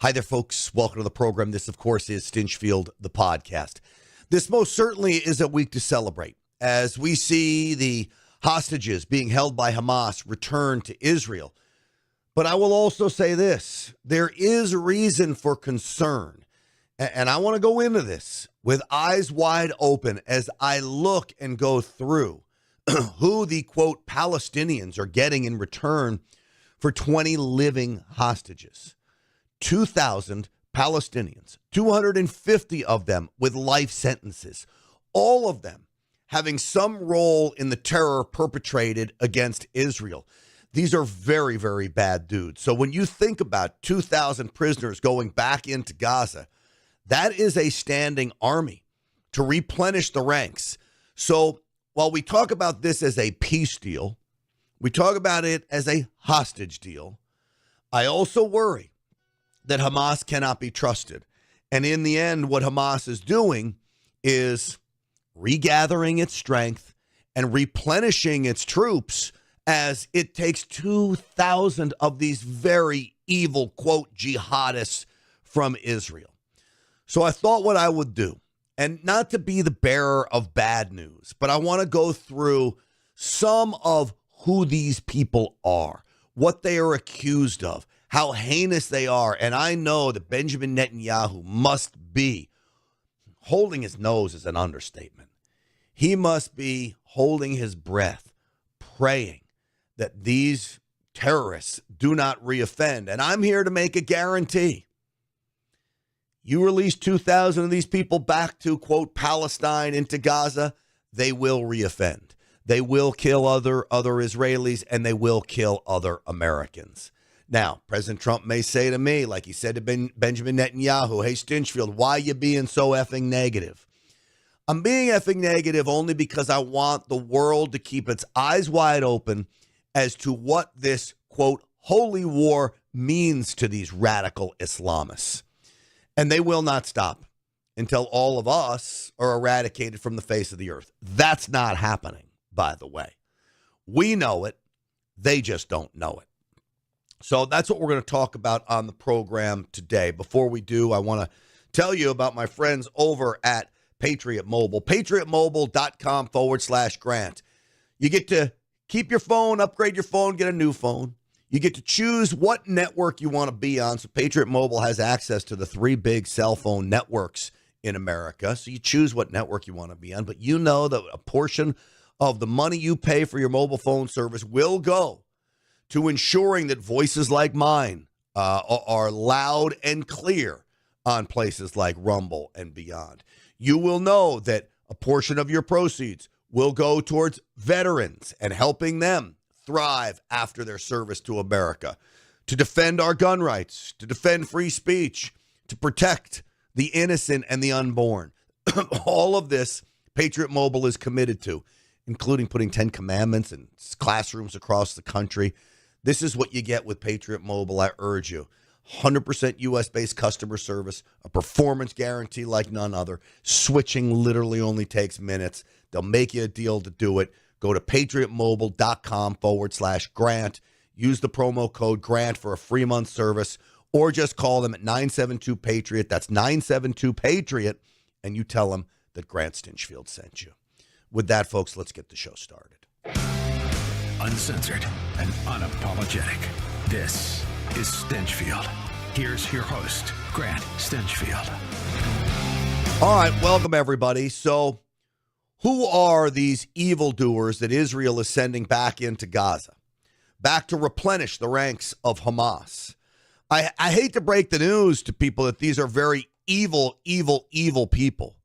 Hi there, folks. Welcome to the program. This, of course, is Stinchfield, the podcast. This most certainly is a week to celebrate as we see the hostages being held by Hamas return to Israel. But I will also say this. There is reason for concern. And I want to go into this with eyes wide open as I look and go through who the, quote, Palestinians are getting in return for 20 living hostages. 2,000 Palestinians, 250 of them with life sentences, all of them having some role in the terror perpetrated against Israel. These are very, very bad dudes. So when you think about 2,000 prisoners going back into Gaza, that is a standing army to replenish the ranks. So while we talk about this as a peace deal, we talk about it as a hostage deal, I also worry that Hamas cannot be trusted. And in the end, what Hamas is doing is regathering its strength and replenishing its troops as it takes 2,000 of these very evil, quote, jihadists from Israel. So I thought what I would do, and not to be the bearer of bad news, but I want to go through some of who these people are, what they are accused of, how heinous they are. And I know that Benjamin Netanyahu must be holding his nose is an understatement. He must be holding his breath, praying that these terrorists do not reoffend. And I'm here to make a guarantee. You release 2,000 of these people back to, quote, Palestine into Gaza, they will reoffend. They will kill other Israelis, and they will kill other Americans. Now, President Trump may say to me, like he said to Benjamin Netanyahu, hey, Stinchfield, why you being so effing negative? I'm being effing negative only because I want the world to keep its eyes wide open as to what this, quote, holy war means to these radical Islamists. And they will not stop until all of us are eradicated from the face of the earth. That's not happening, by the way. We know it. They just don't know it. So that's what we're going to talk about on the program today. Before we do, I want to tell you about my friends over at Patriot Mobile, patriotmobile.com/Grant. You get to keep your phone, upgrade your phone, get a new phone. You get to choose what network you want to be on. So Patriot Mobile has access to the 3 big cell phone networks in America. So you choose what network you want to be on. But you know that a portion of the money you pay for your mobile phone service will go to ensuring that voices like mine are loud and clear on places like Rumble and beyond. You will know that a portion of your proceeds will go towards veterans and helping them thrive after their service to America, to defend our gun rights, to defend free speech, to protect the innocent and the unborn. All of this, Patriot Mobile is committed to, including putting 10 commandments in classrooms across the country. This is what you get with Patriot Mobile, I urge you. 100% U.S.-based customer service, a performance guarantee like none other. Switching literally only takes minutes. They'll make you a deal to do it. Go to patriotmobile.com/Grant. Use the promo code GRANT for a free month service, or just call them at 972-PATRIOT. That's 972-PATRIOT, and you tell them that Grant Stinchfield sent you. With that, folks, let's get the show started. Uncensored and unapologetic. This is Stinchfield. Here's your host, Grant Stinchfield. All right, welcome, everybody. So who are these evildoers that Israel is sending back into Gaza, back to replenish the ranks of Hamas? I hate to break the news to people that these are very evil people,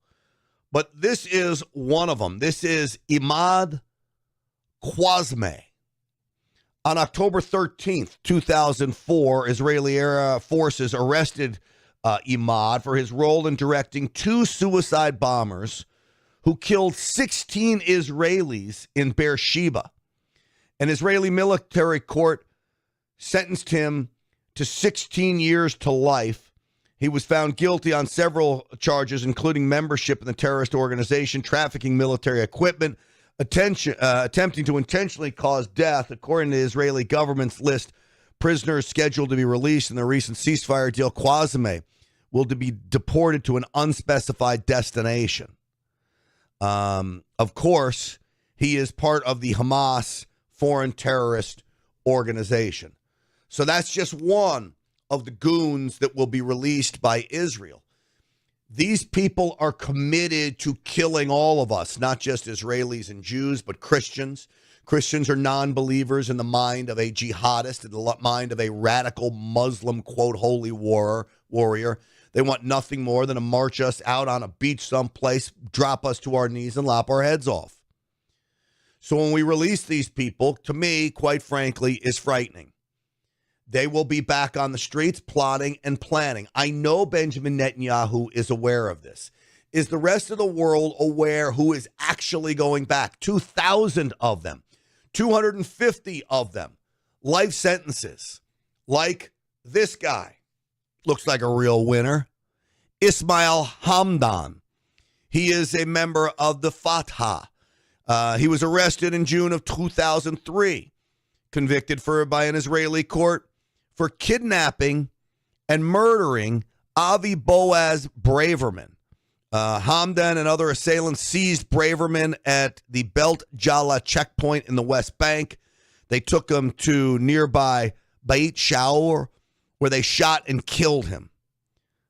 but this is one of them. This is Imad Kwasme. On October 13th, 2004, Israeli Air Forces arrested Imad for his role in directing 2 suicide bombers who killed 16 Israelis in Beersheba. An Israeli military court sentenced him to 16 years to life. He was found guilty on several charges, including membership in the terrorist organization, trafficking military equipment, attempting to intentionally cause death, according to the Israeli government's list prisoners scheduled to be released in the recent ceasefire deal, Kwazame will be deported to an unspecified destination. Of course, he is part of the Hamas foreign terrorist organization. So that's just one of the goons that will be released by Israel. These people are committed to killing all of us, not just Israelis and Jews, but Christians. Christians are non-believers in the mind of a jihadist, in the mind of a radical Muslim, quote, holy warrior. They want nothing more than to march us out on a beach someplace, drop us to our knees, and lop our heads off. So when we release these people, to me, quite frankly, is frightening. They will be back on the streets plotting and planning. I know Benjamin Netanyahu is aware of this. Is the rest of the world aware who is actually going back? 2,000 of them, 250 of them, life sentences, like this guy. Looks like a real winner. Ismail Hamdan. He is a member of the Fatah. He was arrested in June of 2003, convicted by an Israeli court for kidnapping and murdering Avi Boaz Braverman. Hamdan and other assailants seized Braverman at the Belt Jala checkpoint in the West Bank. They took him to nearby Beit Shaur, where they shot and killed him.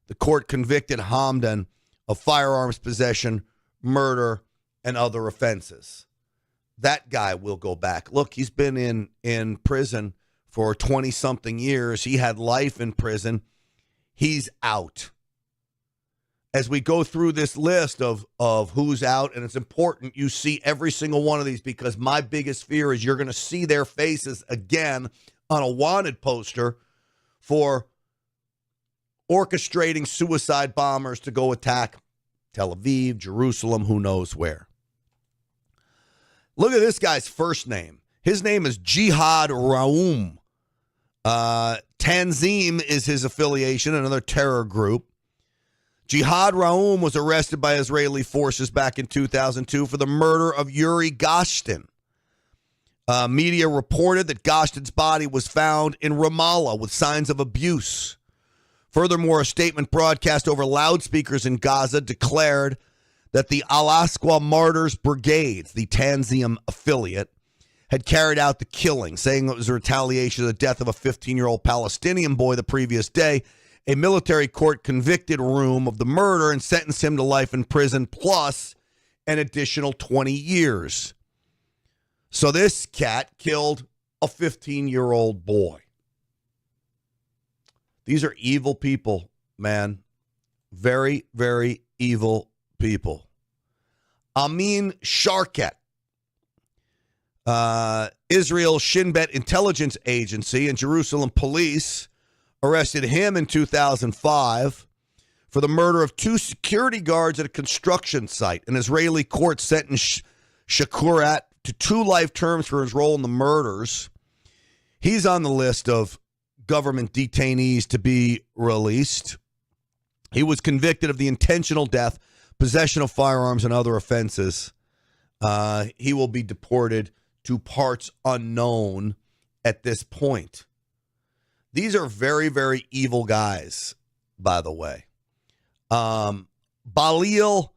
The court convicted Hamdan of firearms possession, murder, and other offenses. That guy will go back. Look, he's been in prison for 20-something years. He had life in prison. He's out. As we go through this list of who's out, and it's important you see every single one of these, because my biggest fear is you're going to see their faces again on a wanted poster for orchestrating suicide bombers to go attack Tel Aviv, Jerusalem, who knows where. Look at this guy's first name. His name is Jihad Raoum. Tanzim is his affiliation, another terror group. Jihad Raoum was arrested by Israeli forces back in 2002 for the murder of Yuri Goshtin. Media reported that Goshtin's body was found in Ramallah with signs of abuse. Furthermore, a statement broadcast over loudspeakers in Gaza declared that the Al-Aqsa Martyrs Brigade, the Tanzim affiliate, had carried out the killing, saying it was a retaliation of the death of a 15-year-old Palestinian boy the previous day. A military court convicted Raoum of the murder and sentenced him to life in prison plus an additional 20 years. So this cat killed a 15-year-old boy. These are evil people, man. Very, very evil people. Amin Sharket, Israel's Shin Bet intelligence agency and Jerusalem police arrested him in 2005 for the murder of 2 security guards at a construction site. An Israeli court sentenced Shakurat to 2 life terms for his role in the murders. He's on the list of government detainees to be released. He was convicted of the intentional death, possession of firearms, and other offenses. He will be deported to parts unknown at this point. These are very, very evil guys, by the way. Balil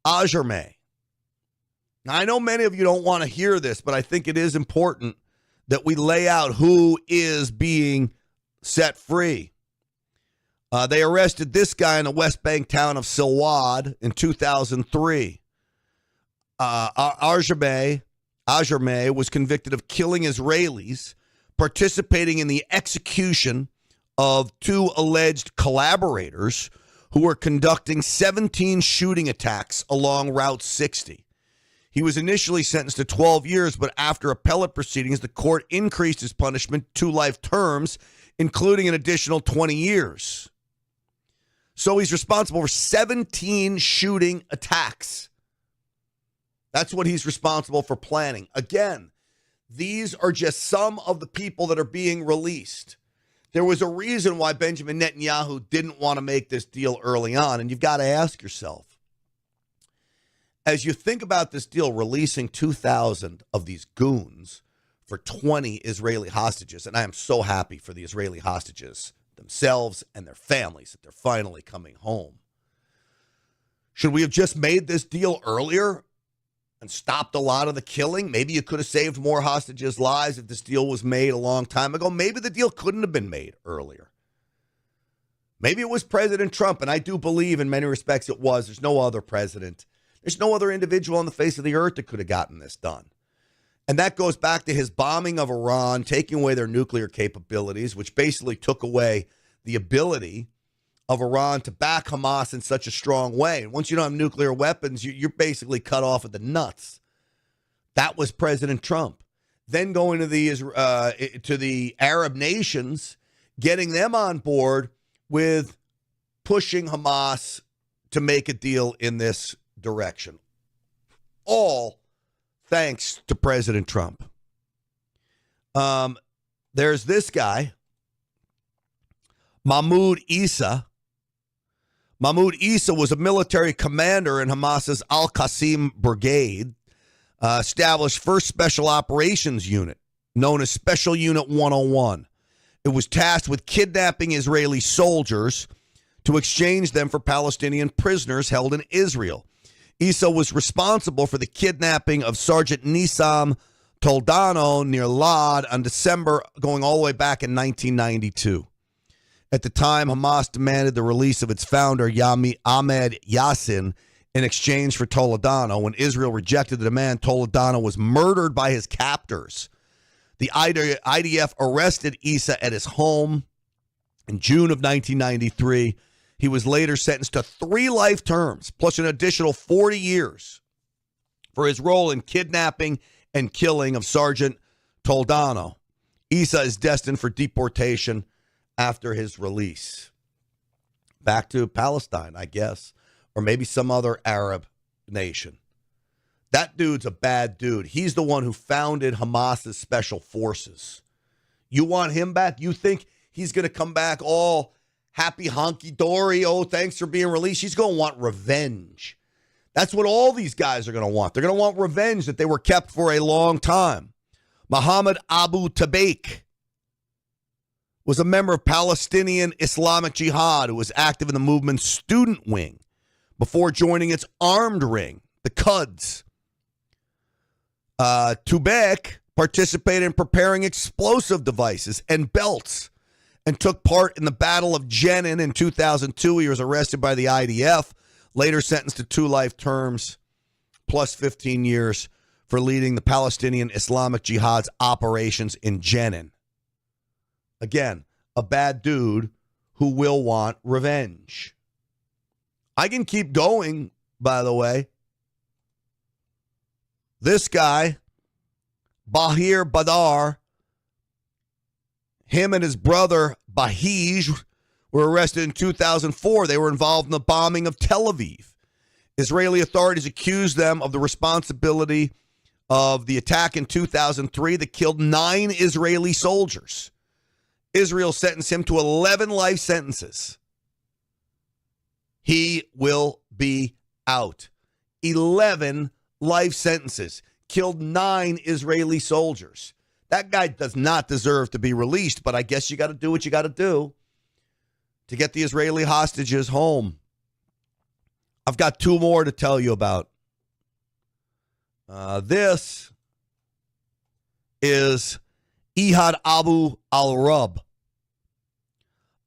Ajarmeh. Now, I know many of you don't want to hear this, but I think it is important that we lay out who is being set free. They arrested this guy in the West Bank town of Silwad in 2003. Ajarmeh was convicted of killing Israelis, participating in the execution of 2 alleged collaborators who were conducting 17 shooting attacks along Route 60. He was initially sentenced to 12 years, but after appellate proceedings, the court increased his punishment to life terms, including an additional 20 years. So he's responsible for 17 shooting attacks. That's what he's responsible for planning. Again, these are just some of the people that are being released. There was a reason why Benjamin Netanyahu didn't want to make this deal early on, and you've got to ask yourself, as you think about this deal, releasing 2,000 of these goons for 20 Israeli hostages. And I am so happy for the Israeli hostages themselves and their families that they're finally coming home. Should we have just made this deal earlier and stopped a lot of the killing? Maybe you could have saved more hostages' lives if this deal was made a long time ago. Maybe the deal couldn't have been made earlier. Maybe it was President Trump, and I do believe in many respects it was. There's no other president. There's no other individual on the face of the earth that could have gotten this done. And that goes back to his bombing of Iran, taking away their nuclear capabilities, which basically took away the ability of Iran to back Hamas in such a strong way. And once you don't have nuclear weapons, you're basically cut off at the nuts. That was President Trump. Then going to the Arab nations, getting them on board with pushing Hamas to make a deal in this direction. All thanks to President Trump. There's this guy, Mahmoud Issa. Mahmoud Issa was a military commander in Hamas's Al-Qasim Brigade, established first Special Operations Unit, known as Special Unit 101. It was tasked with kidnapping Israeli soldiers to exchange them for Palestinian prisoners held in Israel. Issa was responsible for the kidnapping of Sergeant Nissam Toldano near Lod on December, going all the way back in 1992. At the time, Hamas demanded the release of its founder, Ahmed Yassin, in exchange for Toledano. When Israel rejected the demand, Toledano was murdered by his captors. The IDF arrested Issa at his home in June of 1993. He was later sentenced to 3 life terms, plus an additional 40 years for his role in kidnapping and killing of Sergeant Toledano. Issa is destined for deportation after his release. Back to Palestine, I guess, or maybe some other Arab nation. That dude's a bad dude. He's the one who founded Hamas's special forces. You want him back? You think he's going to come back all happy, honky-dory, oh, thanks for being released? He's going to want revenge. That's what all these guys are going to want. They're going to want revenge that they were kept for a long time. Mohammed Abu Tabaik was a member of Palestinian Islamic Jihad who was active in the movement's student wing before joining its armed ring, the Quds. Tabaik participated in preparing explosive devices and belts and took part in the Battle of Jenin in 2002. He was arrested by the IDF, later sentenced to 2 life terms plus 15 years for leading the Palestinian Islamic Jihad's operations in Jenin. Again, a bad dude who will want revenge. I can keep going, by the way. This guy, Bahir Badar, him and his brother Bahij were arrested in 2004. They were involved in the bombing of Tel Aviv. Israeli authorities accused them of the responsibility of the attack in 2003 that killed 9 Israeli soldiers. Israel sentenced him to 11 life sentences. He will be out. 11 life sentences. Killed 9 Israeli soldiers. That guy does not deserve to be released, but I guess you got to do what you got to do to get the Israeli hostages home. I've got 2 more to tell you about. This is Ihad Abu al-Rab.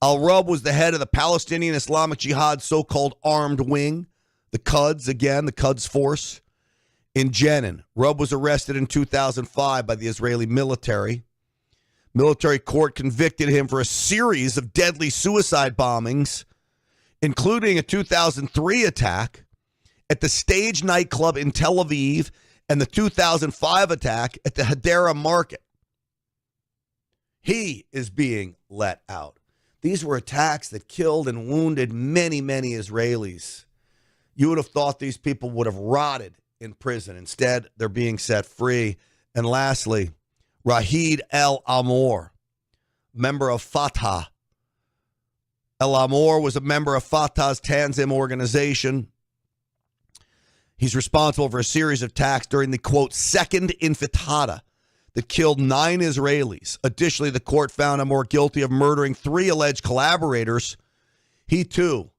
Al-Rab was the head of the Palestinian Islamic Jihad so-called armed wing, the Quds, again, the Quds force, in Jenin. Rab was arrested in 2005 by the Israeli military. Military court convicted him for a series of deadly suicide bombings, including a 2003 attack at the Stage nightclub in Tel Aviv and the 2005 attack at the Hadera market. He is being let out. These were attacks that killed and wounded many, many Israelis. You would have thought these people would have rotted in prison. Instead, they're being set free. And lastly, Rahid El-Amor, member of Fatah. El-Amor was a member of Fatah's Tanzim organization. He's responsible for a series of attacks during the, quote, Second Intifada. that killed 9 Israelis. Additionally, the court found him more guilty of murdering 3 alleged collaborators. He, too,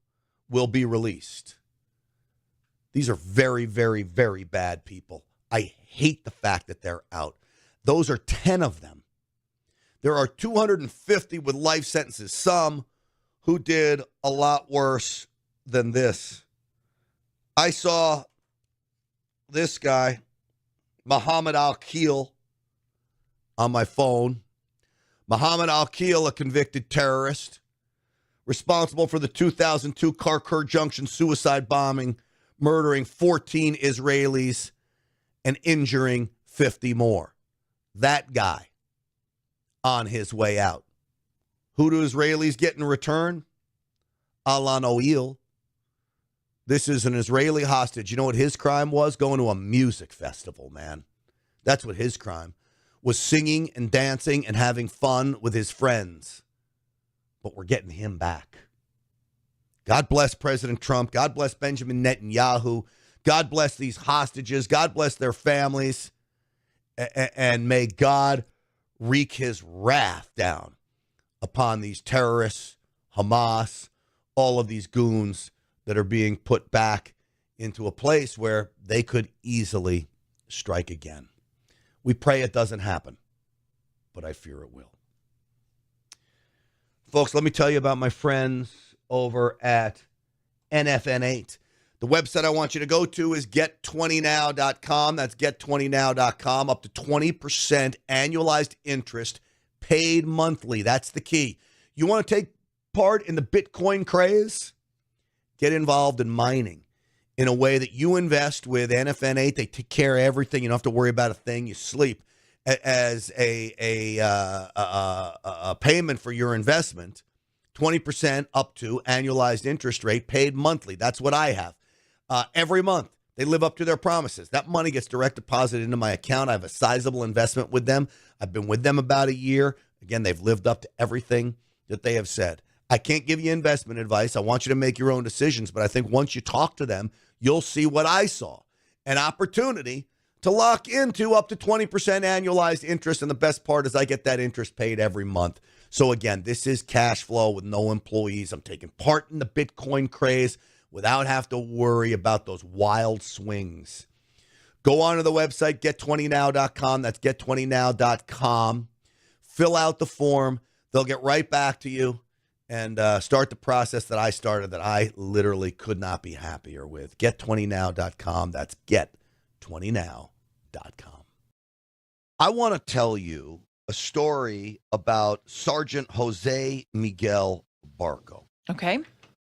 will be released. These are very, very, very bad people. I hate the fact that they're out. Those are 10 of them. There are 250 with life sentences, some who did a lot worse than this. I saw this guy, Muhammad Al-Khil, on my phone. Muhammad Al-Khil, a convicted terrorist, responsible for the 2002 Karkur Junction suicide bombing, murdering 14 Israelis and injuring 50 more. That guy on his way out. Who do Israelis get in return? Alan O'Eel. This is an Israeli hostage. You know what his crime was? Going to a music festival, man. That's what his crime was, singing and dancing and having fun with his friends. But we're getting him back. God bless President Trump. God bless Benjamin Netanyahu. God bless these hostages. God bless their families. And may God wreak his wrath down upon these terrorists, Hamas, all of these goons that are being put back into a place where they could easily strike again. We pray it doesn't happen, but I fear it will. Folks, let me tell you about my friends over at NFN8. The website I want you to go to is get20now.com. That's get20now.com. Up to 20% annualized interest paid monthly. That's the key. You want to take part in the Bitcoin craze? Get involved in mining in a way that you invest with NFN8. They take care of everything. You don't have to worry about a thing. You sleep as a payment for your investment. 20% up to annualized interest rate paid monthly. That's what I have. Every month, they live up to their promises. That money gets direct deposited into my account. I have a sizable investment with them. I've been with them about a year. Again, they've lived up to everything that they have said. I can't give you investment advice. I want you to make your own decisions. But I think once you talk to them, you'll see what I saw. An opportunity to lock into up to 20% annualized interest. And the best part is I get that interest paid every month. So again, this is cash flow with no employees. I'm taking part in the Bitcoin craze without having to worry about those wild swings. Go on to the website, get20now.com. That's get20now.com. Fill out the form. They'll get right back to you and start the process that I started that I literally could not be happier with. Get20now.com. That's get20now.com. I want to tell you a story about Sergeant Jose Miguel Barco. Okay.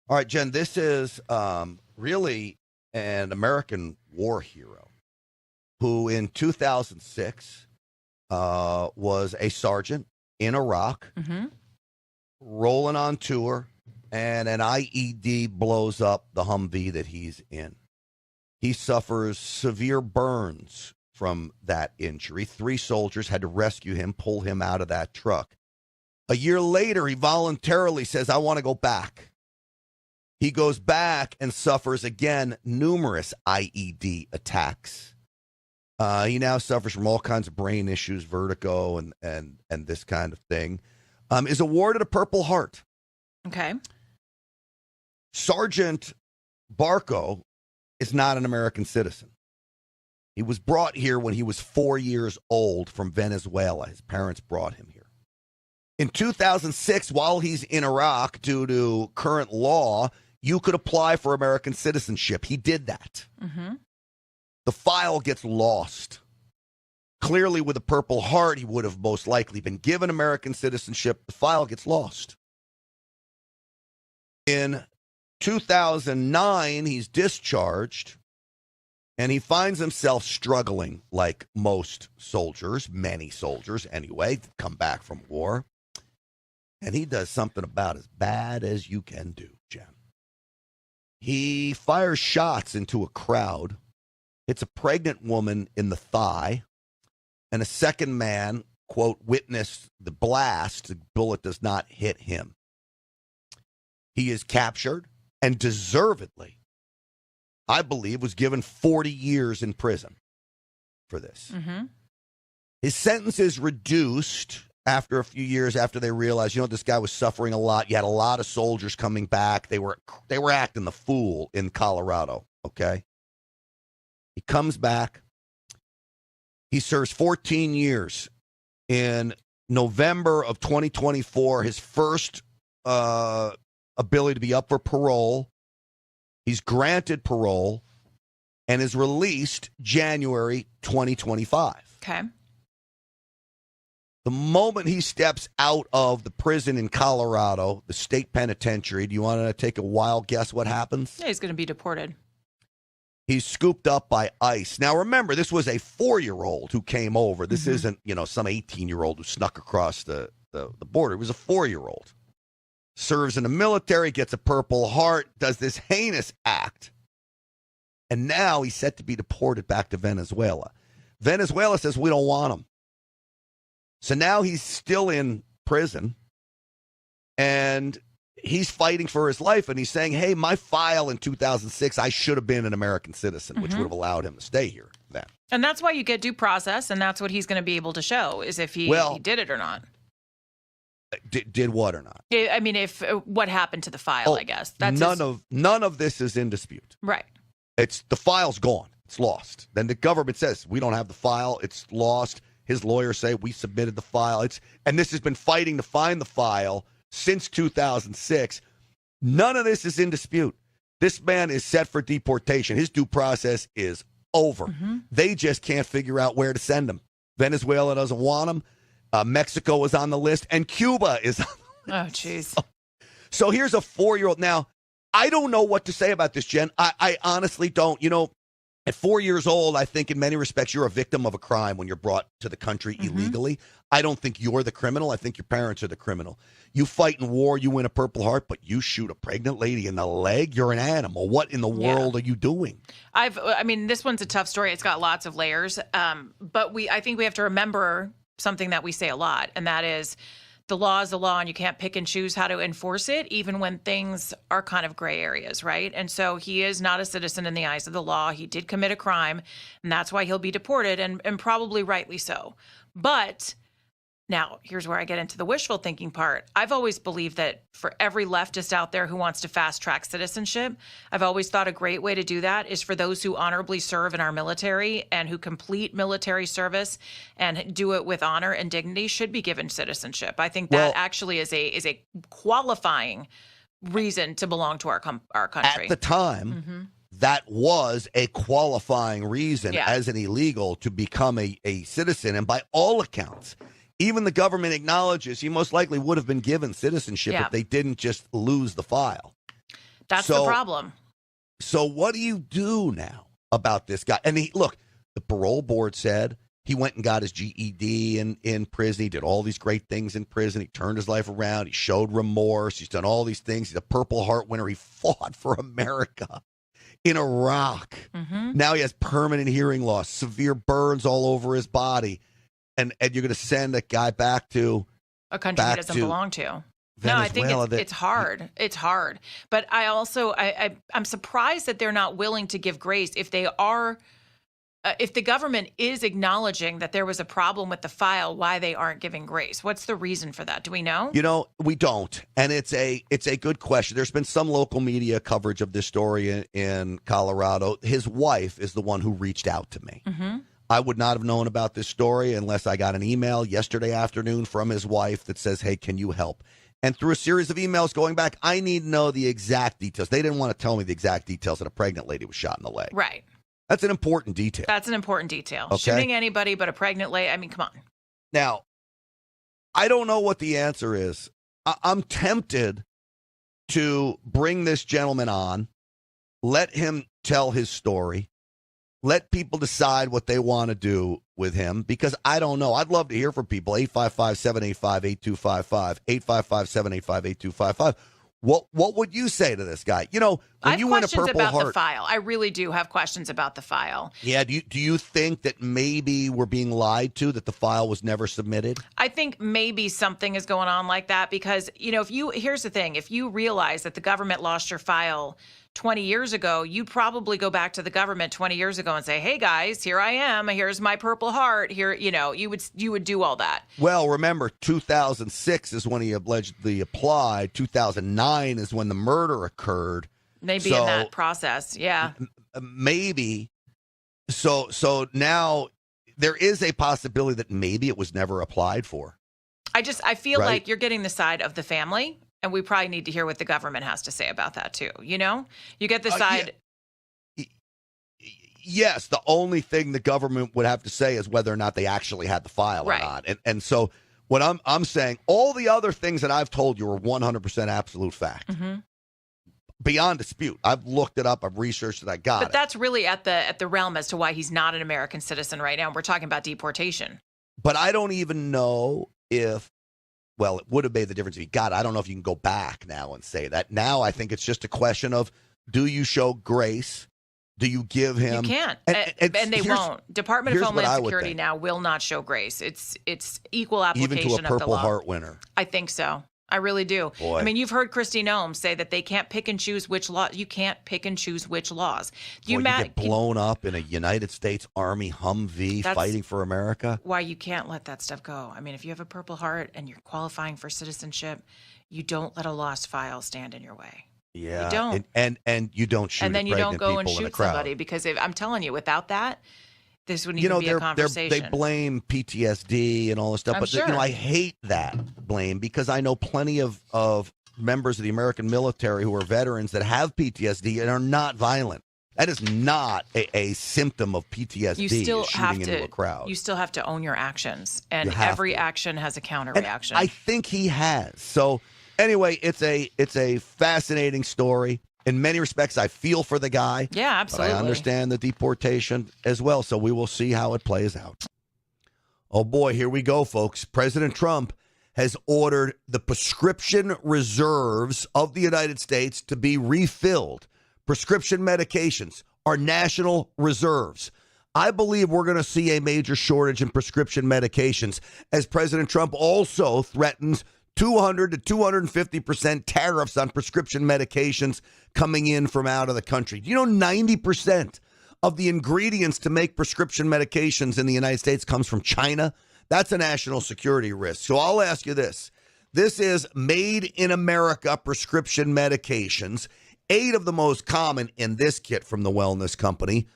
All right, Jen, this is really an American war hero who in 2006 was a sergeant in Iraq, rolling on tour, and an IED blows up the Humvee that he's in. He suffers severe burns from that injury. 3 soldiers had to rescue him, pull him out of that truck. A year later, he voluntarily says, I want to go back. He goes back and suffers again numerous IED attacks. He now suffers from all kinds of brain issues, vertigo, and this kind of thing. Is awarded a Purple Heart. Okay. Sergeant Barco is not an American citizen. He was brought here when he was 4 years old from Venezuela. His parents brought him here. In 2006, while he's in Iraq, due to current law, you could apply for American citizenship. He did that. The file gets lost. Clearly, with a Purple Heart, he would have most likely been given American citizenship. The file gets lost. In 2009, he's discharged, and he finds himself struggling like most soldiers, many soldiers anyway, come back from war. And he does something about as bad as you can do, Jen. He fires shots into a crowd, hits a pregnant woman in the thigh, and a second man, quote, witnessed the blast. The bullet does not hit him. He is captured and deservedly, I believe, was given 40 years in prison for this. His sentence is reduced after a few years after they realized, this guy was suffering a lot. You had a lot of soldiers coming back. They were acting the fool in Colorado, okay? He comes back. He serves 14 years. In November of 2024, his first ability to be up for parole. He's granted parole and is released January 2025. Okay. The moment he steps out of the prison in Colorado, the state penitentiary, do you want to take a wild guess what happens? Yeah, he's going to be deported. He's scooped up by ICE. Now, remember, this was a 4-year-old who came over. This isn't, some 18-year-old who snuck across the border. It was a 4-year-old. Serves in the military, gets a Purple Heart, does this heinous act. And now he's set to be deported back to Venezuela. Venezuela says, we don't want him. So now he's still in prison, and he's fighting for his life, and he's saying, hey, my file in 2006, I should have been an American citizen, which would have allowed him to stay here then. And that's why you get due process, and that's what he's going to be able to show, is if he did it or not. Did what or not? I mean, if what happened to the file, I guess. That's none of this is in dispute. Right. It's the file's gone. It's lost. Then the government says, we don't have the file. It's lost. His lawyers say, we submitted the file. And this has been fighting to find the file since 2006. None of this is in dispute. This man is set for deportation. His due process is over. They just can't figure out where to send him. Venezuela doesn't want him. Mexico is on the list, and Cuba is on the list. Oh, jeez. So here's a 4-year-old. Now, I don't know what to say about this, Jen. I honestly don't. At 4 years old, I think in many respects you're a victim of a crime when you're brought to the country illegally. I don't think you're the criminal. I think your parents are the criminal. You fight in war, you win a Purple Heart, but you shoot a pregnant lady in the leg, you're an animal. What in the world are you doing? This one's a tough story. It's got lots of layers. But I think we have to remember something that we say a lot, and that is the law is the law, and you can't pick and choose how to enforce it, even when things are kind of gray areas, right? And so he is not a citizen in the eyes of the law. He did commit a crime, and that's why he'll be deported, and probably rightly so. But now, here's where I get into the wishful thinking part. I've always believed that for every leftist out there who wants to fast track citizenship, I've always thought a great way to do that is for those who honorably serve in our military and who complete military service and do it with honor and dignity should be given citizenship. I think that actually is a qualifying reason to belong to our country. At the time, that was a qualifying reason as an illegal to become a citizen. And by all accounts, even the government acknowledges he most likely would have been given citizenship if they didn't just lose the file. That's the problem. So what do you do now about this guy? And look, the parole board said he went and got his GED in prison. He did all these great things in prison. He turned his life around. He showed remorse. He's done all these things. He's a Purple Heart winner. He fought for America in Iraq. Now he has permanent hearing loss, severe burns all over his body. And you're going to send a guy back to a country he doesn't belong to. No, I think it's hard. It's hard. But I also I'm surprised that they're not willing to give grace if they are. If the government is acknowledging that there was a problem with the file, why they aren't giving grace? What's the reason for that? Do we know? We don't, and it's a good question. There's been some local media coverage of this story in Colorado. His wife is the one who reached out to me. I would not have known about this story unless I got an email yesterday afternoon from his wife that says, hey, can you help? And through a series of emails going back, I need to know the exact details. They didn't want to tell me the exact details that a pregnant lady was shot in the leg. Right. That's an important detail. Okay. Shooting anybody but a pregnant lady. I mean, come on. Now, I don't know what the answer is. I'm tempted to bring this gentleman on, let him tell his story. Let people decide what they want to do with him, because I don't know. I'd love to hear from people. 855-785-8255. 855-785-8255. What would you say to this guy? I have you win a questions Purple about Heart, the file. I really do have questions about the file. yeah, do you think that maybe we're being lied to, that the file was never submitted? I think maybe something is going on like that because, here's the thing. If you realize that the government lost your file 20 years ago, you'd probably go back to the government 20 years ago and say, hey guys, here I am. Here's my Purple Heart. Here, you would do all that. Well, remember, 2006 is when he allegedly applied. 2009 is when the murder occurred. Maybe in that process. Yeah. Maybe. So now there is a possibility that maybe it was never applied for. I feel Right? like you're getting the side of the family, and we probably need to hear what the government has to say about that too. You get the side. Yes, the only thing the government would have to say is whether or not they actually had the file Right. or not. And so what I'm saying, all the other things that I've told you are 100% absolute fact. Mm-hmm. Beyond dispute. I've looked it up. I've researched it. I got But it. that's really at the realm as to why he's not an American citizen right now. We're talking about deportation. But I don't even know if, well, it would have made the difference if he got it. I don't know if you can go back now and say that. Now I think it's just a question of, do you show grace? Do you give him? You can't, and they won't. Department of here's what I Homeland would Security think. now will not show grace. It's equal application Even to a of the Purple law. Heart winner. I think so. I really do. Boy. I mean, you've heard Kristi Noem say that they can't pick and choose which law. You can't pick and choose which laws. You get blown up in a United States Army Humvee That's fighting for America. why you can't let that stuff go. I mean, if you have a Purple Heart and you're qualifying for citizenship, you don't let a lost file stand in your way. Yeah, You don't. and you don't shoot. And then at you don't pregnant go and people in the shoot crowd. somebody because I'm telling you, without that, this wouldn't even be a conversation. They blame PTSD and all this stuff, I'm but sure. I hate that blame because I know plenty of members of the American military who are veterans that have PTSD and are not violent. That is not a symptom of PTSD. You still is have shooting into a crowd. You still have to own your actions, and You have every to. action has a counter And reaction. I think he has. So anyway, it's a fascinating story. In many respects, I feel for the guy. Yeah, absolutely. But I understand the deportation as well, so we will see how it plays out. Oh, boy, here we go, folks. President Trump has ordered the prescription reserves of the United States to be refilled. Prescription medications are national reserves. I believe we're going to see a major shortage in prescription medications as President Trump also threatens 200 to 250% tariffs on prescription medications coming in from out of the country. Do you know 90% of the ingredients to make prescription medications in the United States comes from China? That's a national security risk. So I'll ask you this. This is made in America prescription medications. 8 of the most common in this kit from the Wellness Company.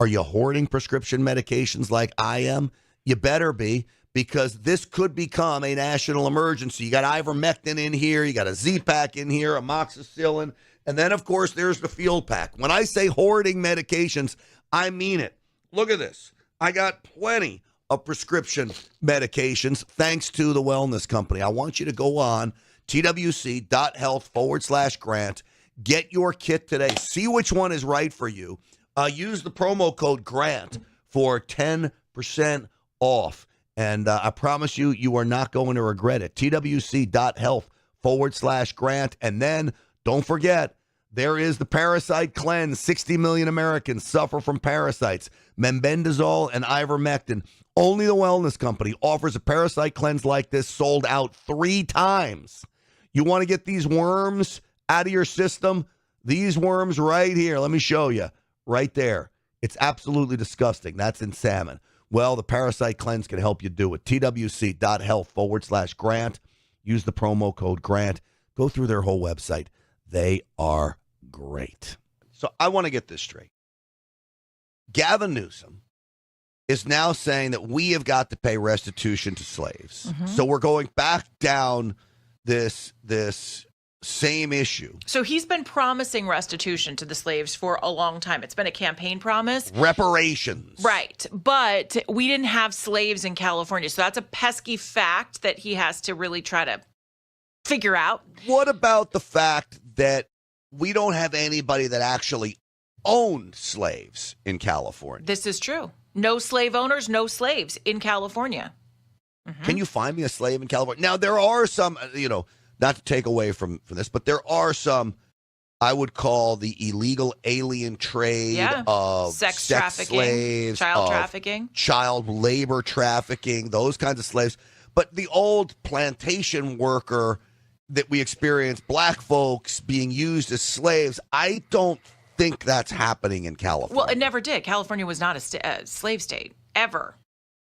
Are you hoarding prescription medications like I am? You better be, because this could become a national emergency. You got ivermectin in here, you got a Z-Pack in here, amoxicillin, and then, of course, there's the field pack. When I say hoarding medications, I mean it. Look at this. I got plenty of prescription medications thanks to the Wellness Company. I want you to go on twc.health/grant. Get your kit today. See which one is right for you. Use the promo code GRANT for 10% off. And I promise you, you are not going to regret it. twc.health/grant. And then don't forget, there is the Parasite Cleanse. 60 million Americans suffer from parasites. Mebendazole and ivermectin. Only the Wellness Company offers a Parasite Cleanse like this, sold out 3 times. You want to get these worms out of your system? These worms right here. Let me show you. Right there. It's absolutely disgusting. That's in salmon. Well, the Parasite Cleanse can help you do it. twc.health/grant. Use the promo code GRANT. Go through their whole website. They are great. So I want to get this straight. Gavin Newsom is now saying that we have got to pay restitution to slaves. Mm-hmm. So we're going back down this same issue. So he's been promising restitution to the slaves for a long time. It's been a campaign promise. Reparations. Right. But we didn't have slaves in California. So that's a pesky fact that he has to really try to figure out. What about the fact that we don't have anybody that actually owned slaves in California? This is true. No slave owners, no slaves in California. Mm-hmm. Can you find me a slave in California? Now, there are some, not to take away from this, but there are some I would call the illegal alien trade of sex trafficking, slaves, child trafficking, child labor trafficking, those kinds of slaves. But the old plantation worker that we experienced, black folks being used as slaves, I don't think that's happening in California. Well, it never did. California was not a slave state, ever.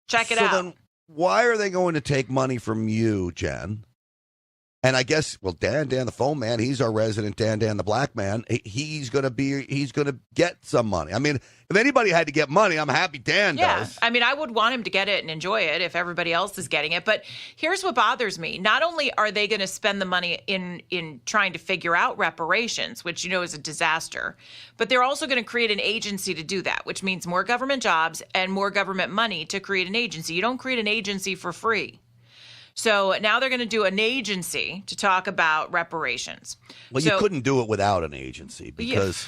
Check it out. So then why are they going to take money from you, Jen? And I guess, well, Dan the phone man, he's our resident Dan the black man. He's going to get some money. I mean, if anybody had to get money, I'm happy Dan does. I mean, I would want him to get it and enjoy it if everybody else is getting it. But here's what bothers me. Not only are they going to spend the money in trying to figure out reparations, which, is a disaster, but they're also going to create an agency to do that, which means more government jobs and more government money to create an agency. You don't create an agency for free. So now they're going to do an agency to talk about reparations. Well, you couldn't do it without an agency because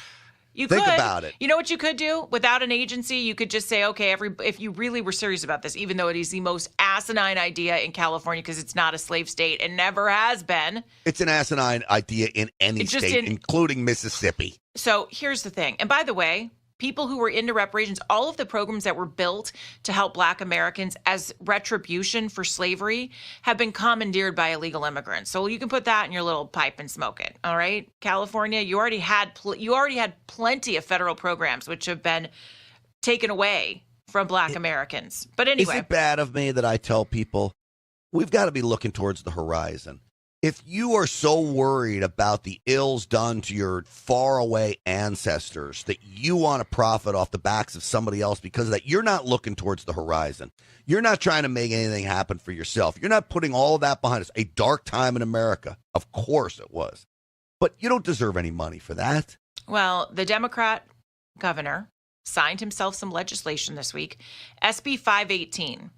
think about it. You know what you could do without an agency? You could just say, okay, if you really were serious about this, even though it is the most asinine idea in California because it's not a slave state and never has been. It's an asinine idea in any state, including Mississippi. So here's the thing. And by the way, people who were into reparations, all of the programs that were built to help Black Americans as retribution for slavery have been commandeered by illegal immigrants. So you can put that in your little pipe and smoke it. All right, California, you already had plenty of federal programs which have been taken away from Black Americans. But anyway, is it bad of me that I tell people we've got to be looking towards the horizon? If you are so worried about the ills done to your faraway ancestors that you want to profit off the backs of somebody else because of that, you're not looking towards the horizon. You're not trying to make anything happen for yourself. You're not putting all of that behind us. A dark time in America. Of course it was. But you don't deserve any money for that. Well, the Democrat governor signed himself some legislation this week, SB 518.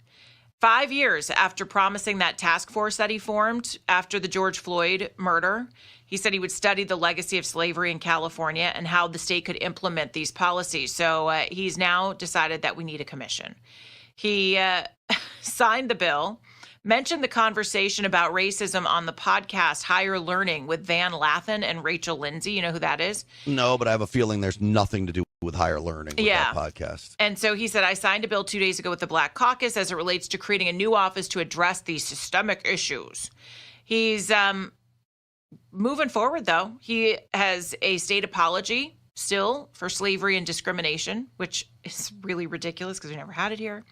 5 years after promising that task force that he formed after the George Floyd murder, he said he would study the legacy of slavery in California and how the state could implement these policies. So he's now decided that we need a commission. He signed the bill, mentioned the conversation about racism on the podcast Higher Learning with Van Lathan and Rachel Lindsay. You know who that is? No, but I have a feeling there's nothing to do with Higher Learning with that podcast. And so he said, I signed a bill 2 days ago with the Black Caucus as it relates to creating a new office to address these systemic issues. He's moving forward, though. He has a state apology still for slavery and discrimination, which is really ridiculous because we never had it here.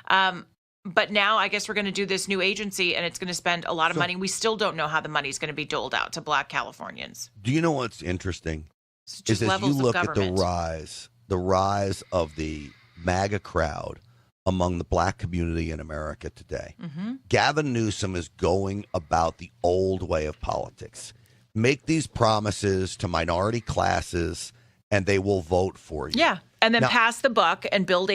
But now I guess we're going to do this new agency and it's going to spend a lot of money. We still don't know how the money is going to be doled out to Black Californians. Do you know what's interesting? Is as you look at the rise of the MAGA crowd among the Black community in America today. Mm-hmm. Gavin Newsom is going about the old way of politics. Make these promises to minority classes and they will vote for you. Yeah, and then pass the buck and build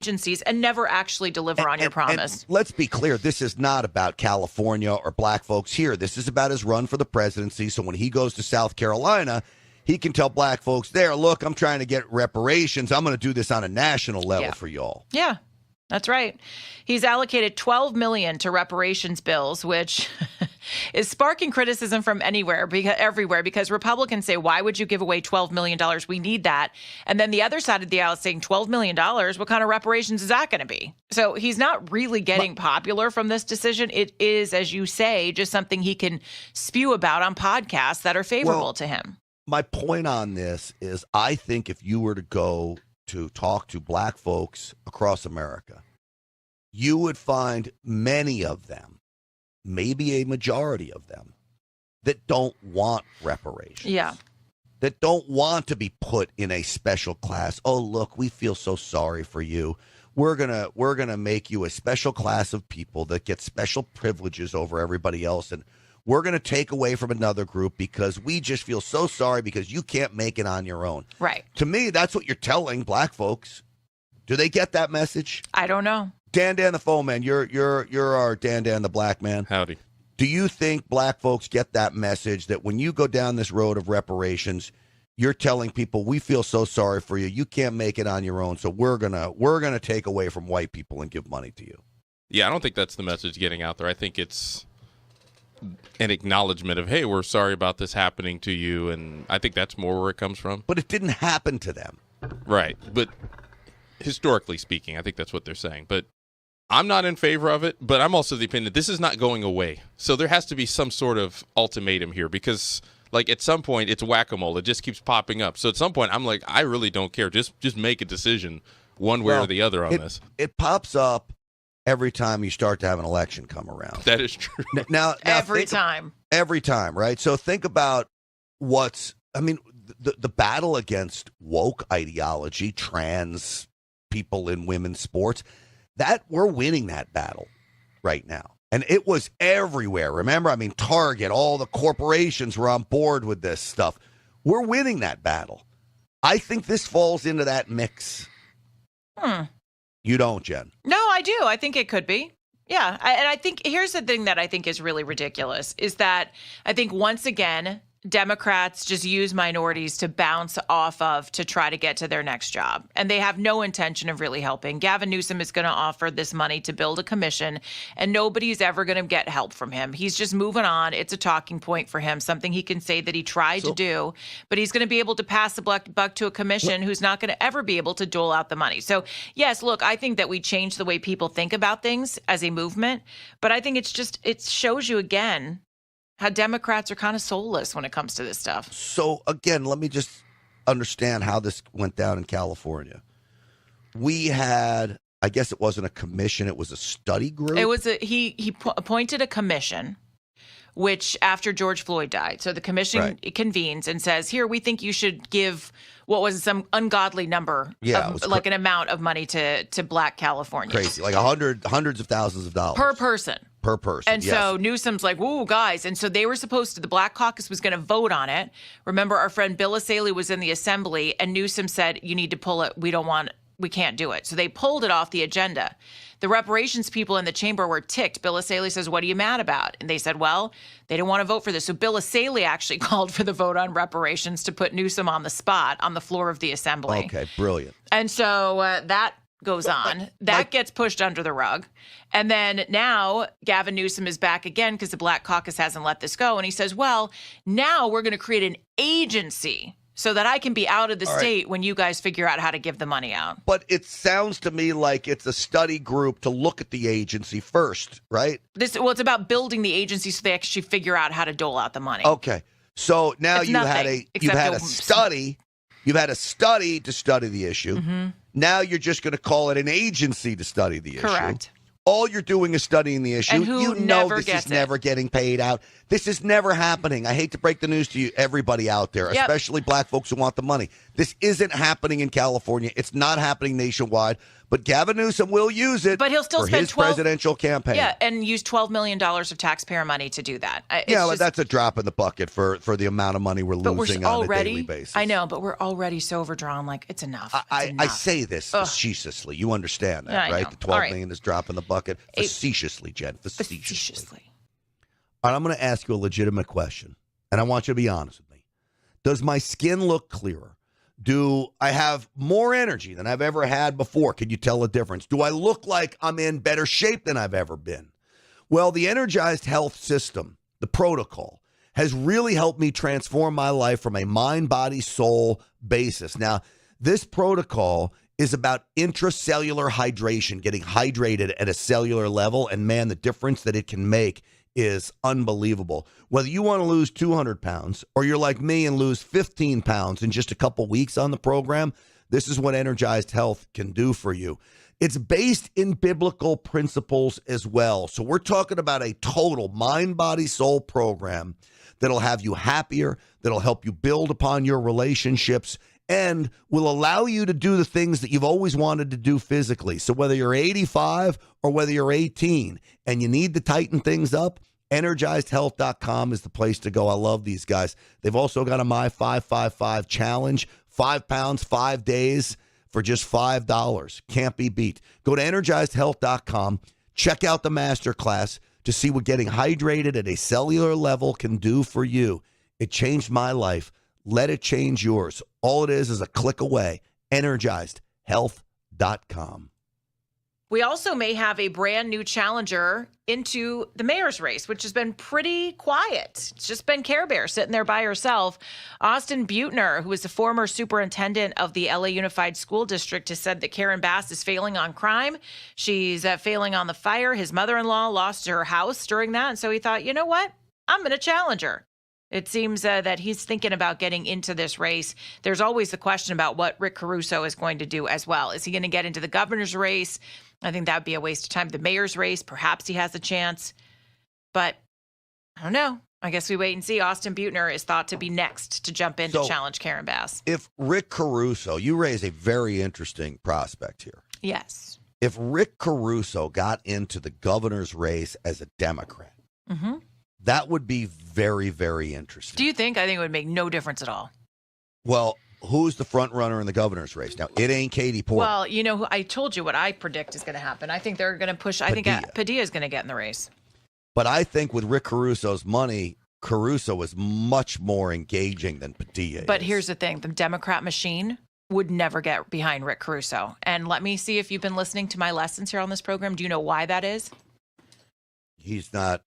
agencies and never actually deliver on your promise. And let's be clear, this is not about California or Black folks here. This is about his run for the presidency. So when he goes to South Carolina, he can tell Black folks there, look, I'm trying to get reparations. I'm going to do this on a national level for y'all. Yeah, that's right. He's allocated $12 million to reparations bills, which is sparking criticism from everywhere because Republicans say, why would you give away $12 million? We need that. And then the other side of the aisle is saying $12 million. What kind of reparations is that going to be? So he's not really getting popular from this decision. It is, as you say, just something he can spew about on podcasts that are favorable to him. My point on this is I think if you were to go to talk to Black folks across America, you would find many of them, maybe a majority of them, that don't want reparations. Yeah. That don't want to be put in a special class. Oh, look, we feel so sorry for you. We're gonna make you a special class of people that get special privileges over everybody else, and we're going to take away from another group because we just feel so sorry because you can't make it on your own. Right. To me, that's what you're telling Black folks. Do they get that message? I don't know. Dan the phone man, you're our Dan the black man. Howdy. Do you think Black folks get that message that when you go down this road of reparations, you're telling people we feel so sorry for you, you can't make it on your own, so we're gonna take away from white people and give money to you? Yeah, I don't think that's the message getting out there. I think it's an acknowledgement of, hey, we're sorry about this happening to you, and I think that's more where it comes from. But it didn't happen to them. Right, but historically speaking, I think that's what they're saying. But I'm not in favor of it, but I'm also the opinion this is not going away. So there has to be some sort of ultimatum here because, like, at some point, it's whack-a-mole. It just keeps popping up. So at some point, I'm like, I really don't care. Just make a decision one way or the other on this. It pops up every time you start to have an election come around. That is true. Now Every time, right? So think about the battle against woke ideology, trans people in women's sports, that we're winning that battle right now. And it was everywhere. Remember, Target, all the corporations were on board with this stuff. We're winning that battle. I think this falls into that mix. You don't, Jen? No, I do. I think it could be. Yeah. And I think here's the thing that I think is really ridiculous is that I think once again, Democrats just use minorities to bounce off of to try to get to their next job. And they have no intention of really helping. Gavin Newsom is going to offer this money to build a commission, and nobody's ever going to get help from him. He's just moving on. It's a talking point for him, something he can say that he tried to do, but he's going to be able to pass the buck to a commission who's not going to ever be able to dole out the money. So, yes, look, I think that we change the way people think about things as a movement, but I think it shows you again how Democrats are kind of soulless when it comes to this stuff. So, again, let me just understand how this went down in California. We had, I guess it wasn't a commission, it was a study group. It was he appointed a commission, which after George Floyd died. So the commission convenes and says, here, we think you should give what was some ungodly number, like an amount of money to Black Californians. Crazy, like hundreds of thousands of dollars. Per person. And yes. so Newsom's like, whoa, guys. And so they were the Black Caucus was going to vote on it. Remember, our friend Bill Asaley was in the assembly, and Newsom said, you need to pull it. We can't do it. So they pulled it off the agenda. The reparations people in the chamber were ticked. Bill Asaley says, what are you mad about? And they said, well, they didn't want to vote for this. So Bill Asaley actually called for the vote on reparations to put Newsom on the spot on the floor of the assembly. Okay, brilliant. And so that goes on. That gets pushed under the rug. And then now Gavin Newsom is back again because the Black Caucus hasn't let this go. And he says, well, now we're going to create an agency so that I can be out of the state when you guys figure out how to give the money out. But it sounds to me like it's a study group to look at the agency first, right? It's about building the agency so they actually figure out how to dole out the money. Okay. So now you've had a study. You've had a study to study the issue. Mm-hmm. Now you're just going to call it an agency to study the issue. Correct. All you're doing is studying the issue. And who never gets it. Never getting paid out. This is never happening. I hate to break the news to you, everybody out there, especially black folks who want the money. This isn't happening in California. It's not happening nationwide. But Gavin Newsom will use it but he'll still for spend his presidential campaign. Yeah, and use $12 million of taxpayer money to do that. That's a drop in the bucket for the amount of money we're losing on a daily basis. I know, but we're already so overdrawn. Like, it's enough. I say this facetiously. You understand that, right? The $12 million is drop in the bucket. Facetiously, Jen. Facetiously. All right, I'm going to ask you a legitimate question, and I want you to be honest with me. Does my skin look clearer? Do I have more energy than I've ever had before? Can you tell a difference? Do I look like I'm in better shape than I've ever been? Well, the Energized Health System, the protocol, has really helped me transform my life from a mind, body, soul basis. Now, this protocol is about intracellular hydration, getting hydrated at a cellular level. And man, the difference that it can make is unbelievable. Whether you want to lose 200 pounds or you're like me and lose 15 pounds in just a couple weeks on the program, this is what Energized Health can do for you. It's based in biblical principles as well. So we're talking about a total mind, body, soul program that'll have you happier, that'll help you build upon your relationships, and will allow you to do the things that you've always wanted to do physically. So whether you're 85 or whether you're 18 and you need to tighten things up, EnergizedHealth.com is the place to go. I love these guys. They've also got a My 555 challenge, 5 pounds, 5 days for just $5. Can't be beat. Go to EnergizedHealth.com. Check out the masterclass to see what getting hydrated at a cellular level can do for you. It changed my life. Let it change yours. All it is a click away. EnergizedHealth.com. We also may have a brand new challenger into the mayor's race, which has been pretty quiet. It's just been Care Bear sitting there by herself. Austin Butner, who is the former superintendent of the LA Unified School District, has said that Karen Bass is failing on crime. She's failing on the fire. His mother-in-law lost her house during that. And so he thought, you know what? I'm going to challenge her. It seems that he's thinking about getting into this race. There's always the question about what Rick Caruso is going to do as well. Is he going to get into the governor's race? I think that would be a waste of time. The mayor's race, perhaps he has a chance. But I don't know. I guess we wait and see. Austin Butner is thought to be next to jump in to challenge Karen Bass. If Rick Caruso, you raise a very interesting prospect here. Yes. If Rick Caruso got into the governor's race as a Democrat, that would be very, very interesting. Do you think? I think it would make no difference at all. Well, who's the front runner in the governor's race? Now, it ain't Katie Porter. Well, you know, I told you what I predict is going to happen. I think they're going to push. I think Padilla is going to get in the race. But I think with Rick Caruso's money, Caruso is much more engaging than Padilla But is. here's the thing. The Democrat machine would never get behind Rick Caruso. And let me see if you've been listening to my lessons here on this program. Do you know why that is? He's not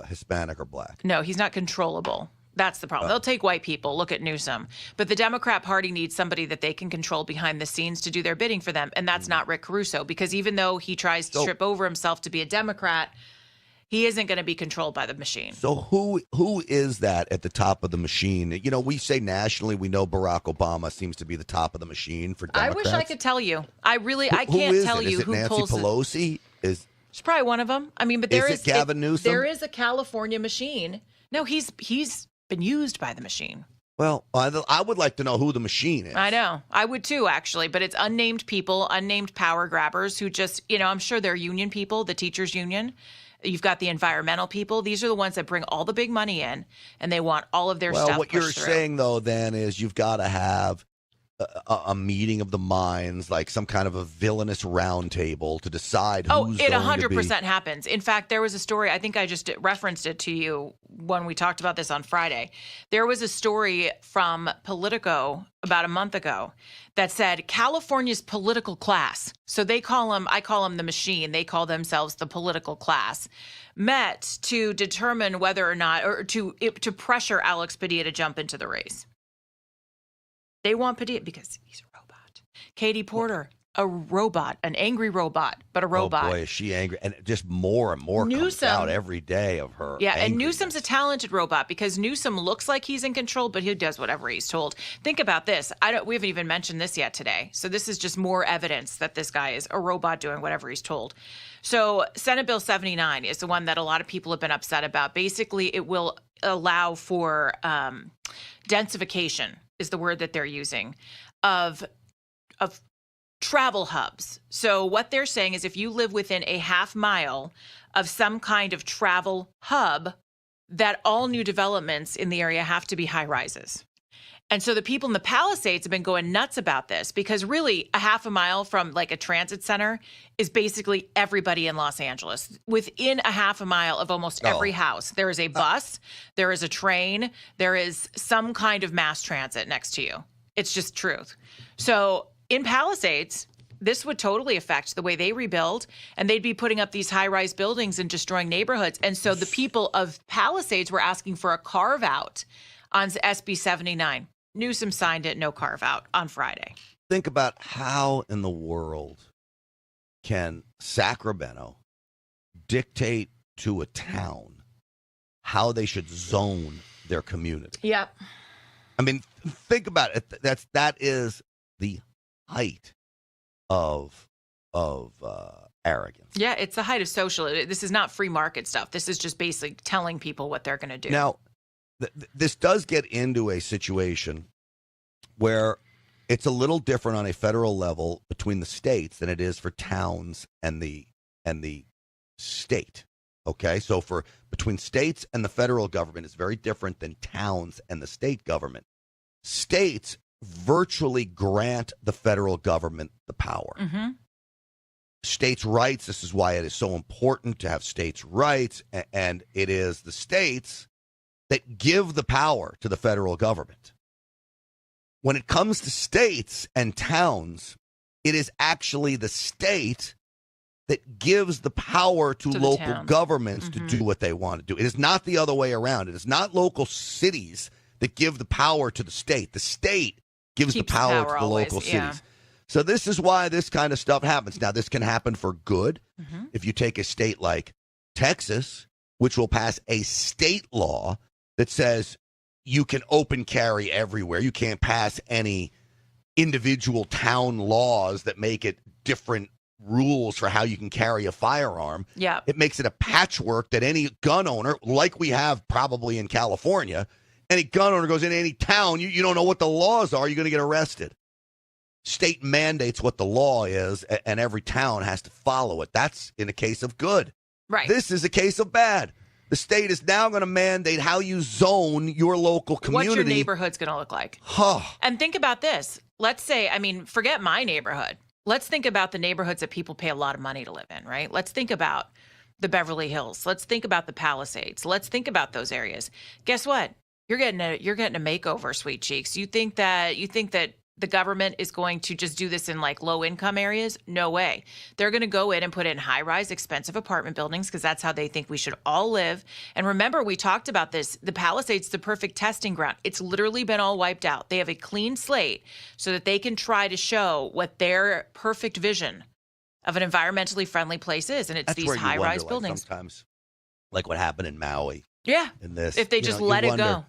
Hispanic or black. No, he's not controllable. That's the problem. They'll take white people. Look at Newsom. But the Democrat Party needs somebody that they can control behind the scenes to do their bidding for them. And that's not Rick Caruso, because even though he tries to trip over himself to be a Democrat, he isn't going to be controlled by the machine. So who is that at the top of the machine? You know, we say nationally, we know Barack Obama seems to be the top of the machine for Democrats. I wish I could tell you. I can't tell you who pulls Nancy Pelosi? She's probably one of them. I mean, but there is Gavin Newsom? There is a California machine. No, he's been used by the machine. Well, I would like to know who the machine is. I know. I would too, actually. But it's unnamed people, unnamed power grabbers who just, I'm sure they're union people, the teachers union. You've got the environmental people. These are the ones that bring all the big money in, and they want all of their stuff Well, what you're through. saying, though, then, is you've got to have a meeting of the minds, like some kind of a villainous roundtable to decide who's it going to be. 100% happens. In fact, there was a story, I think I just referenced it to you when we talked about this on Friday. There was a story from Politico about a month ago that said California's political class, so I call them the machine, they call themselves the political class, met to determine whether or not, or to pressure Alex Padilla to jump into the race. They want Padilla because he's a robot. Katie Porter, a robot, an angry robot, but a robot. Oh boy, is she angry. And just more and more comes out every day of her. Yeah, angriness. And Newsom's a talented robot because Newsom looks like he's in control, but he does whatever he's told. Think about this. We haven't even mentioned this yet today. So this is just more evidence that this guy is a robot doing whatever he's told. So Senate Bill 79 is the one that a lot of people have been upset about. Basically, it will allow for densification is the word that they're using, of travel hubs. So what they're saying is if you live within a half mile of some kind of travel hub, that all new developments in the area have to be high rises. And so the people in the Palisades have been going nuts about this because really a half a mile from like a transit center is basically everybody in Los Angeles. Within a half a mile of almost every house, there is a bus, there is a train, there is some kind of mass transit next to you. It's just truth. So in Palisades, this would totally affect the way they rebuild, and they'd be putting up these high-rise buildings and destroying neighborhoods. And so the people of Palisades were asking for a carve-out on SB 79. Newsom signed it, no carve-out on Friday. Think about how in the world can Sacramento dictate to a town how they should zone their community. Yep. I mean, think about it. That is the height of arrogance. Yeah, it's the height of social. This is not free market stuff. This is just basically telling people what they're going to do. Now, this does get into a situation where it's a little different on a federal level between the states than it is for towns and the state. Okay, so between states and the federal government is very different than towns and the state government. States virtually grant the federal government the power. Mm-hmm. States' rights. This is why it is so important to have states' rights, and it is the states that give the power to the federal government. When it comes to states and towns, it is actually the state that gives the power to the local towns. governments to do what they want to do. It is not the other way around. It is not local cities that give the power to the state. The state gives Keeps the power to the always, local yeah. cities. So this is why this kind of stuff happens. Now, this can happen for good. If you take a state like Texas, which will pass a state law that says you can open carry everywhere. You can't pass any individual town laws that make it different rules for how you can carry a firearm. Yeah. It makes it a patchwork that any gun owner, like we have probably in California, any gun owner goes in any town, you don't know what the laws are, you're going to get arrested. State mandates what the law is, and every town has to follow it. That's in a case of good. Right. This is a case of bad. The state is now going to mandate how you zone your local community. What your neighborhood's going to look like. And think about this. Let's say, forget my neighborhood. Let's think about the neighborhoods that people pay a lot of money to live in, right? Let's think about the Beverly Hills. Let's think about the Palisades. Let's think about those areas. Guess what? You're getting a makeover, sweet cheeks. You think that the government is going to just do this in like low income areas? No way. They're going to go in and put in high rise, expensive apartment buildings because that's how they think we should all live. And remember, we talked about this. The Palisades, the perfect testing ground. It's literally been all wiped out. They have a clean slate so that they can try to show what their perfect vision of an environmentally friendly place is. And it's That's these where you high rise wonder, buildings. Sometimes, like what happened in Maui. Yeah. In this, If they just let it go.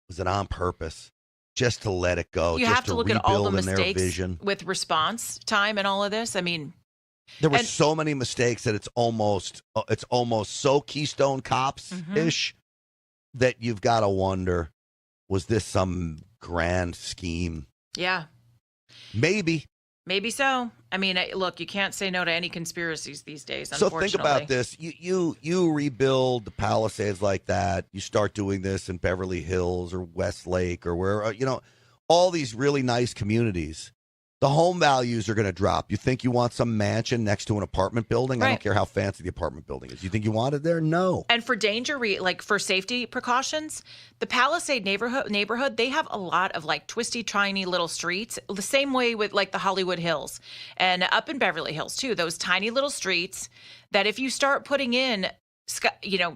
Was it on purpose? Just to let it go. You just have to look at all the rebuild in their mistakes vision. with response time and all of this. There were so many mistakes that it's almost so Keystone Cops-ish that you've got to wonder, was this some grand scheme? Yeah. Maybe so. Look, you can't say no to any conspiracies these days, So unfortunately. think about this. You rebuild the Palisades like that. You start doing this in Beverly Hills or Westlake or where, all these really nice communities. The home values are going to drop. You think you want some mansion next to an apartment building? Right. I don't care how fancy the apartment building is. You think you want it there? No. And for danger, for safety precautions, the Palisade neighborhood, they have a lot of like twisty, tiny little streets, the same way with like the Hollywood Hills and up in Beverly Hills too, those tiny little streets that if you start putting in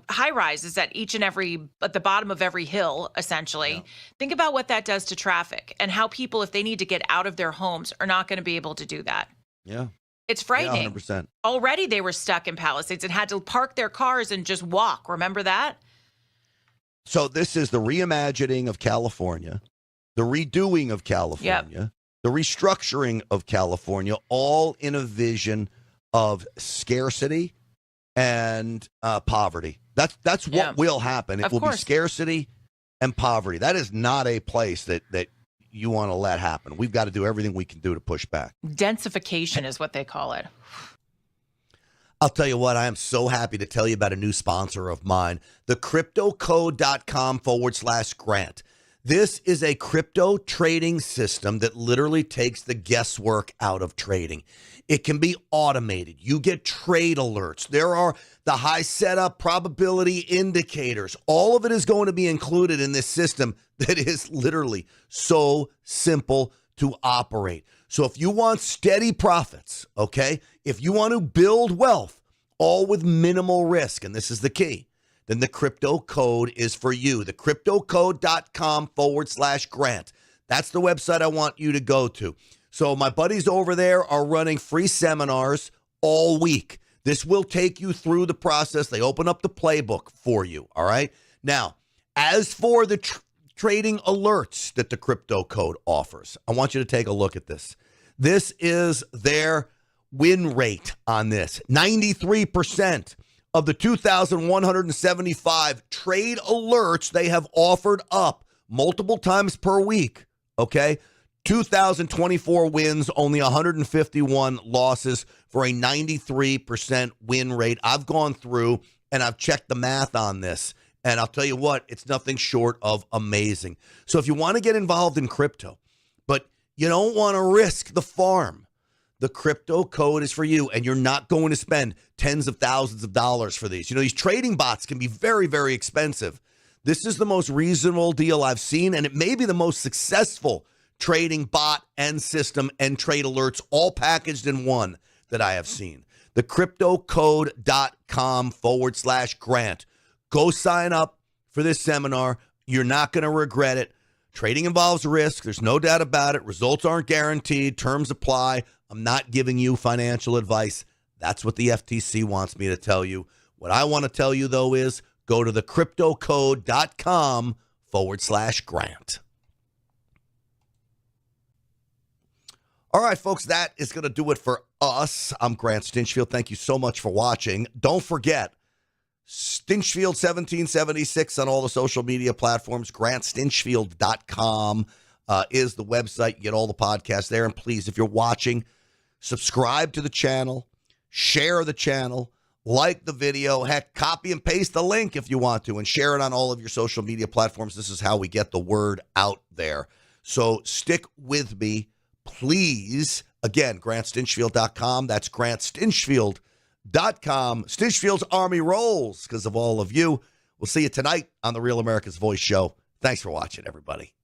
high rises at the bottom of every hill, essentially. Yeah. Think about what that does to traffic and how people, if they need to get out of their homes, are not going to be able to do that. Yeah. It's frightening. Yeah, 100%. Already they were stuck in Palisades and had to park their cars and just walk. Remember that? So this is the reimagining of California, the redoing of California, the restructuring of California, all in a vision of scarcity and poverty. That's what will happen. It will be scarcity and poverty. That is not a place that you want to let happen. We've got to do everything we can do to push back. Densification is what they call it. I'll tell you what, I am so happy to tell you about a new sponsor of mine, the cryptocode.com/grant. This is a crypto trading system that literally takes the guesswork out of trading. It can be automated. You get trade alerts. There are the high setup probability indicators. All of it is going to be included in this system that is literally so simple to operate. So if you want steady profits, okay, if you want to build wealth, all with minimal risk, and this is the key, then the crypto code is for you. The cryptocode.com/grant. That's the website I want you to go to. So my buddies over there are running free seminars all week. This will take you through the process. They open up the playbook for you, all right? Now, as for the trading alerts that the crypto code offers, I want you to take a look at this. This is their win rate on this. 93% of the 2,175 trade alerts they have offered up multiple times per week, okay? 2,024 wins, only 151 losses for a 93% win rate. I've gone through and I've checked the math on this, and I'll tell you what, it's nothing short of amazing. So if you want to get involved in crypto, but you don't want to risk the farm, the crypto code is for you, and you're not going to spend tens of thousands of dollars for these. These trading bots can be very, very expensive. This is the most reasonable deal I've seen, and it may be the most successful trading bot and system and trade alerts all packaged in one that I have seen. thecryptocode.com/Grant. Go sign up for this seminar. You're not going to regret it. Trading involves risk. There's no doubt about it. Results aren't guaranteed. Terms apply. I'm not giving you financial advice. That's what the FTC wants me to tell you. What I want to tell you, though, is go to thecryptocode.com/Grant. All right, folks, that is going to do it for us. I'm Grant Stinchfield. Thank you so much for watching. Don't forget, Stinchfield 1776 on all the social media platforms. GrantStinchfield.com is the website. You get all the podcasts there. And please, if you're watching, subscribe to the channel, share the channel, like the video, heck, copy and paste the link if you want to, and share it on all of your social media platforms. This is how we get the word out there. So stick with me, please. Again, GrantStinchfield.com. That's GrantStinchfield.com. Stinchfield's Army rolls because of all of you. We'll see you tonight on the Real America's Voice show. Thanks for watching, everybody.